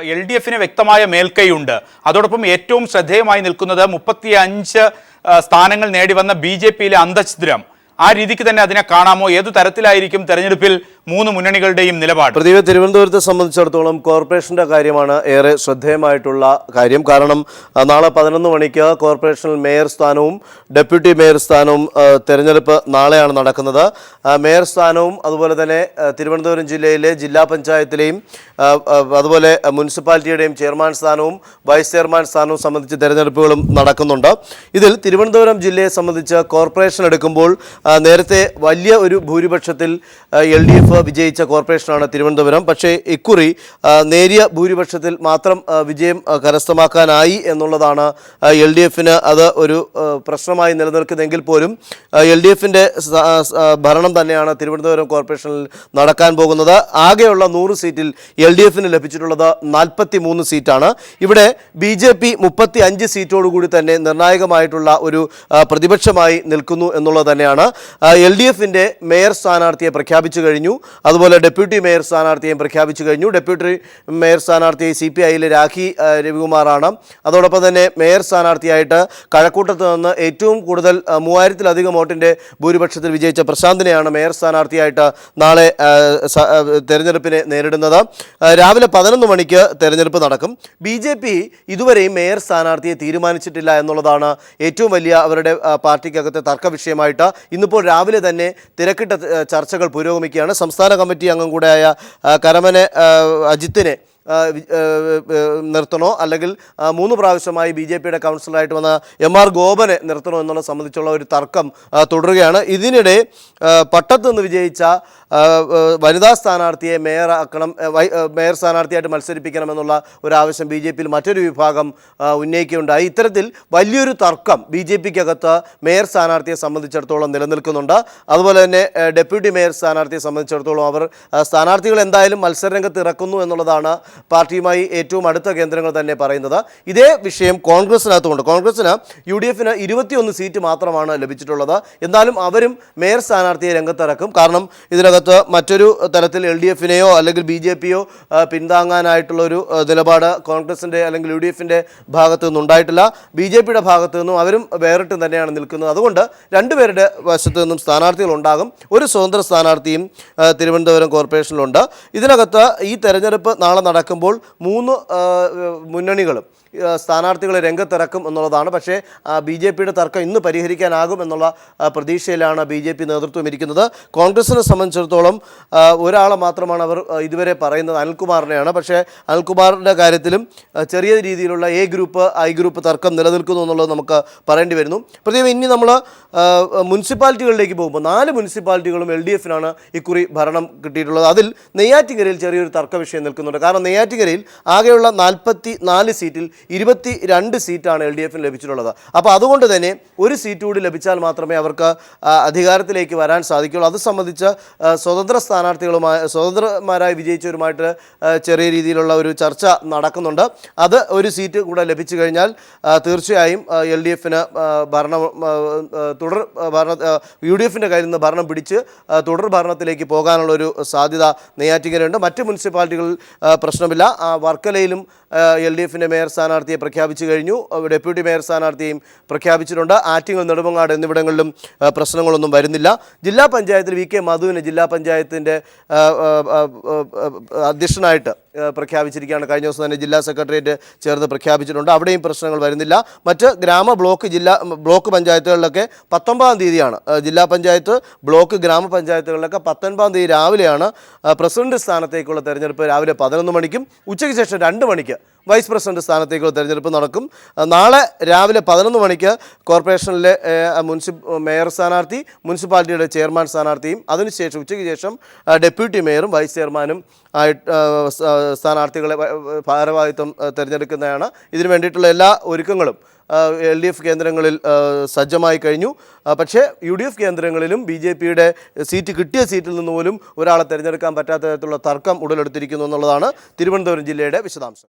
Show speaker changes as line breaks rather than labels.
LDF-ന് വ്യക്തമായ മേൽക്കൈയുണ്ട്. അതോടൊപ്പം ഏറ്റവും ശ്രദ്ധേയമായി നിൽക്കുന്നത് 35 സ്ഥാനങ്ങൾ നേടിവന്ന BJP-യിലെ അന്തഛിദ്രം. ആ രീതിക്ക് തന്നെ അതിനെ കാണാമോ? ഏതു തരത്തിലായിരിക്കും തെരഞ്ഞെടുപ്പിൽ മൂന്ന് മുന്നണികളുടെയും നിലപാട്?
പ്രദീപ്, തിരുവനന്തപുരത്തെ സംബന്ധിച്ചിടത്തോളം കോർപ്പറേഷന്റെ കാര്യമാണ് ഏറെ ശ്രദ്ധേയമായിട്ടുള്ള കാര്യം. കാരണം നാളെ 11 മണിക്ക് കോർപ്പറേഷനിൽ മേയർ സ്ഥാനവും ഡെപ്യൂട്ടി മേയർ സ്ഥാനവും തെരഞ്ഞെടുപ്പ് നാളെയാണ് നടക്കുന്നത്. മേയർ സ്ഥാനവും അതുപോലെ തന്നെ തിരുവനന്തപുരം ജില്ലയിലെ ജില്ലാ പഞ്ചായത്തിലെയും അതുപോലെ മുനിസിപ്പാലിറ്റിയുടെയും ചെയർമാൻ സ്ഥാനവും വൈസ് ചെയർമാൻ സ്ഥാനവും സംബന്ധിച്ച് തെരഞ്ഞെടുപ്പുകളും നടക്കുന്നുണ്ട്. ഇതിൽ തിരുവനന്തപുരം ജില്ലയെ സംബന്ധിച്ച് കോർപ്പറേഷൻ എടുക്കുമ്പോൾ നേരത്തെ വലിയ ഒരു ഭൂരിപക്ഷത്തിൽ LDF വിജയിച്ച കോർപ്പറേഷനാണ് തിരുവനന്തപുരം. പക്ഷേ ഇക്കുറി നേരിയ ഭൂരിപക്ഷത്തിൽ മാത്രം വിജയം കരസ്ഥമാക്കാനായി എന്നുള്ളതാണ് LDF-ന് അത് ഒരു പ്രശ്നമായി നിലനിൽക്കുന്നെങ്കിൽ പോലും LDF-ന്റെ ഭരണം തന്നെയാണ് തിരുവനന്തപുരം കോർപ്പറേഷനിൽ നടക്കാൻ പോകുന്നത്. ആകെയുള്ള 100 സീറ്റിൽ LDF-ന് ലഭിച്ചിട്ടുള്ളത് 43 സീറ്റാണ്. ഇവിടെ BJP 35 സീറ്റോടുകൂടി തന്നെ നിർണായകമായിട്ടുള്ള ഒരു പ്രതിപക്ഷമായി നിൽക്കുന്നു എന്നുള്ളത് തന്നെയാണ്. LDF-ന്റെ മേയർ സ്ഥാനാർത്ഥിയെ പ്രഖ്യാപിച്ചു കഴിഞ്ഞു. അതുപോലെ ഡെപ്യൂട്ടി മേയർ സ്ഥാനാർത്ഥിയെയും പ്രഖ്യാപിച്ചു കഴിഞ്ഞു. ഡെപ്യൂട്ടി മേയർ സ്ഥാനാർത്ഥി CPI-യിലെ രാഖി രവികുമാറാണ്. അതോടൊപ്പം തന്നെ മേയർ സ്ഥാനാർത്ഥിയായിട്ട് കഴക്കൂട്ടത്ത് നിന്ന് ഏറ്റവും കൂടുതൽ 3000-ലധികം വോട്ടിൻ്റെ ഭൂരിപക്ഷത്തിൽ വിജയിച്ച പ്രശാന്തിനെയാണ് മേയർ സ്ഥാനാർത്ഥിയായിട്ട് നാളെ തെരഞ്ഞെടുപ്പിനെ നേരിടുന്നത്. രാവിലെ 11 മണിക്ക് തെരഞ്ഞെടുപ്പ് നടക്കും. BJP ഇതുവരെയും മേയർ സ്ഥാനാർത്ഥിയെ തീരുമാനിച്ചിട്ടില്ല എന്നുള്ളതാണ് ഏറ്റവും വലിയ അവരുടെ പാർട്ടിക്കകത്തെ തർക്ക വിഷയമായിട്ട് ഇന്നിപ്പോൾ രാവിലെ തന്നെ തിരക്കിട്ട ചർച്ചകൾ പുരോഗമിക്കുകയാണ്. സംസ്ഥാന കമ്മിറ്റി അംഗം കൂടെയായ കരമന അജിത്തിനെ നിർത്തണോ അല്ലെങ്കിൽ 3 പ്രാവശ്യമായി BJP-യുടെ കൗൺസിലറായിട്ട് വന്ന MR ഗോപനെ നിർത്തണോ എന്നുള്ളത് സംബന്ധിച്ചുള്ള ഒരു തർക്കം തുടരുകയാണ്. ഇതിനിടെ പട്ടത്ത് നിന്ന് വിജയിച്ച വനിതാ സ്ഥാനാർത്ഥിയെ മേയർ സ്ഥാനാർത്ഥിയായിട്ട് മത്സരിപ്പിക്കണമെന്നുള്ള ഒരു ആവശ്യം BJP-യിൽ മറ്റൊരു വിഭാഗം ഉന്നയിക്കുകയുണ്ടായി. ഇത്തരത്തിൽ വലിയൊരു തർക്കം BJP-ക്കകത്ത് മേയർ സ്ഥാനാർത്ഥിയെ സംബന്ധിച്ചിടത്തോളം നിലനിൽക്കുന്നുണ്ട്. അതുപോലെ തന്നെ ഡെപ്യൂട്ടി മേയർ സ്ഥാനാർത്ഥിയെ സംബന്ധിച്ചിടത്തോളം അവർ സ്ഥാനാർത്ഥികൾ എന്തായാലും മത്സരരംഗത്ത് ഇറക്കുന്നു എന്നുള്ളതാണ് പാർട്ടിയുമായി ഏറ്റവും അടുത്ത കേന്ദ്രങ്ങൾ തന്നെ പറയുന്നത്. ഇതേ വിഷയം കോൺഗ്രസിനകത്തുമുണ്ട്. കോൺഗ്രസിന് UDF-ന് 21 സീറ്റ് മാത്രമാണ് ലഭിച്ചിട്ടുള്ളത്. എന്നാലും അവരും മേയർ സ്ഥാനാർത്ഥിയെ രംഗത്തിറക്കും. കാരണം ഇതിനകത്ത് മറ്റൊരു തലത്തിൽ LDF-നെയോ അല്ലെങ്കിൽ BJP-യോ പിന്താങ്ങാനായിട്ടുള്ളൊരു നിലപാട് കോൺഗ്രസിൻ്റെ അല്ലെങ്കിൽ UDF-ന്റെ ഭാഗത്തു നിന്നുണ്ടായിട്ടില്ല. BJP-യുടെ ഭാഗത്തു നിന്നും അവരും വേറിട്ട് തന്നെയാണ് നിൽക്കുന്നത്. അതുകൊണ്ട് രണ്ടുപേരുടെ വശത്തു നിന്നും സ്ഥാനാർത്ഥികളുണ്ടാകും. ഒരു സ്വതന്ത്ര സ്ഥാനാർത്ഥിയും തിരുവനന്തപുരം കോർപ്പറേഷനിലുണ്ട്. ഇതിനകത്ത് ഈ തെരഞ്ഞെടുപ്പ് നാളെ നടക്കുമ്പോൾ 3 മുന്നണികളും സ്ഥാനാർത്ഥികളെ രംഗത്തിറക്കും എന്നുള്ളതാണ്. പക്ഷേ BJP-യുടെ തർക്കം ഇന്ന് പരിഹരിക്കാനാകും എന്നുള്ള പ്രതീക്ഷയിലാണ് BJP നേതൃത്വം ഇരിക്കുന്നത്. കോൺഗ്രസിനെ സംബന്ധിച്ചിടത്തോളം ഒരാളെ മാത്രമാണ് അവർ ഇതുവരെ പറയുന്നത്, അനിൽകുമാറിനെയാണ്. പക്ഷേ അനിൽകുമാറിൻ്റെ കാര്യത്തിലും ചെറിയ രീതിയിലുള്ള A ഗ്രൂപ്പ് I ഗ്രൂപ്പ് തർക്കം നിലനിൽക്കുന്നു എന്നുള്ളത് നമുക്ക് പറയേണ്ടി വരുന്നു. പ്രത്യേകം ഇനി നമ്മൾ മുനിസിപ്പാലിറ്റികളിലേക്ക് പോകുമ്പോൾ 4 മുനിസിപ്പാലിറ്റികളും LDF-നാണ് ഇക്കുറി ഭരണം കിട്ടിയിട്ടുള്ളത്. അതിൽ നെയ്യാറ്റിൻകരയിൽ ചെറിയൊരു തർക്ക വിഷയം നിൽക്കുന്നുണ്ട്. കാരണം നെയ്യാറ്റിൻകരയിൽ ആകെയുള്ള 44 സീറ്റിൽ 22 സീറ്റാണ് LDF-ന് ലഭിച്ചിട്ടുള്ളത്. അപ്പോൾ അതുകൊണ്ട് തന്നെ ഒരു സീറ്റ് കൂടി ലഭിച്ചാൽ മാത്രമേ അവർക്ക് അധികാരത്തിലേക്ക് വരാൻ സാധിക്കുകയുള്ളൂ. അത് സംബന്ധിച്ച് സ്വതന്ത്രന്മാരായി വിജയിച്ചവരുമായിട്ട് ചെറിയ രീതിയിലുള്ള ഒരു ചർച്ച നടക്കുന്നുണ്ട്. അത് ഒരു സീറ്റ് കൂടെ ലഭിച്ചു കഴിഞ്ഞാൽ തീർച്ചയായും LDF-ന് UDF-ന്റെ കയ്യിൽ നിന്ന് ഭരണം പിടിച്ച് തുടർ ഭരണത്തിലേക്ക് പോകാനുള്ളൊരു സാധ്യത നെയ്യാറ്റിൻകരയുണ്ട്. മറ്റ് മുനിസിപ്പാലിറ്റികളിൽ പ്രശ്നമില്ല. വർക്കലയിലും LDF-ന്റെ മേയർ സ്ഥാനാർത്ഥിയെ പ്രഖ്യാപിച്ചു കഴിഞ്ഞു. ഡെപ്യൂട്ടി മേയർ സ്ഥാനാർത്ഥിയെയും പ്രഖ്യാപിച്ചിട്ടുണ്ട്. ആറ്റിങ്ങൽ, നെടുമങ്ങാട് എന്നിവിടങ്ങളിലും പ്രശ്നങ്ങളൊന്നും വരുന്നില്ല. ജില്ലാ പഞ്ചായത്തിൽ VK മധുവിനെ ജില്ലാ പഞ്ചായത്തിൻ്റെ അധ്യക്ഷനായിട്ട് പ്രഖ്യാപിച്ചിരിക്കുകയാണ്. കഴിഞ്ഞ ദിവസം തന്നെ ജില്ലാ സെക്രട്ടേറിയറ്റ് ചേർന്ന് പ്രഖ്യാപിച്ചിട്ടുണ്ട്. അവിടെയും പ്രശ്നങ്ങൾ വരുന്നില്ല. മറ്റ് ബ്ലോക്ക് പഞ്ചായത്തുകളിലൊക്കെ 19-ാം തീയതിയാണ് ജില്ലാ പഞ്ചായത്ത്, ബ്ലോക്ക്, ഗ്രാമപഞ്ചായത്തുകളിലൊക്കെ 19-ാം തീയതി രാവിലെയാണ് പ്രസിഡന്റ് സ്ഥാനത്തേക്കുള്ള തെരഞ്ഞെടുപ്പ്. രാവിലെ 11 മണിക്കും ഉച്ചയ്ക്ക് ശേഷം 2 മണിക്ക് വൈസ് പ്രസിഡന്റ് സ്ഥാനത്തേക്കുള്ള തെരഞ്ഞെടുപ്പ് നടക്കും. നാളെ രാവിലെ 11 മണിക്ക് കോർപ്പറേഷനിലെ മേയർ സ്ഥാനാർത്ഥി, മുനിസിപ്പാലിറ്റിയുടെ ചെയർമാൻ സ്ഥാനാർത്ഥിയും അതിനുശേഷം ഉച്ചയ്ക്ക് ശേഷം ഡെപ്യൂട്ടി മേയറും വൈസ് ചെയർമാനും സ്ഥാനാർത്ഥികളെ ഭാരവാഹിത്വം തിരഞ്ഞെടുക്കുന്നതാണ്. ഇതിനു വേണ്ടിയിട്ടുള്ള എല്ലാ ഒരുക്കങ്ങളും LDF കേന്ദ്രങ്ങളിൽ സജ്ജമായി കഴിഞ്ഞു. പക്ഷേ UDF കേന്ദ്രങ്ങളിലും BJP-യുടെ സീറ്റ് കിട്ടിയ സീറ്റിൽ നിന്ന് പോലും ഒരാളെ തിരഞ്ഞെടുക്കാൻ പറ്റാത്ത തരത്തിലുള്ള തർക്കം ഉടലെടുത്തിരിക്കുന്നു എന്നുള്ളതാണ് തിരുവനന്തപുരം ജില്ലയുടെ വിശദാംശം.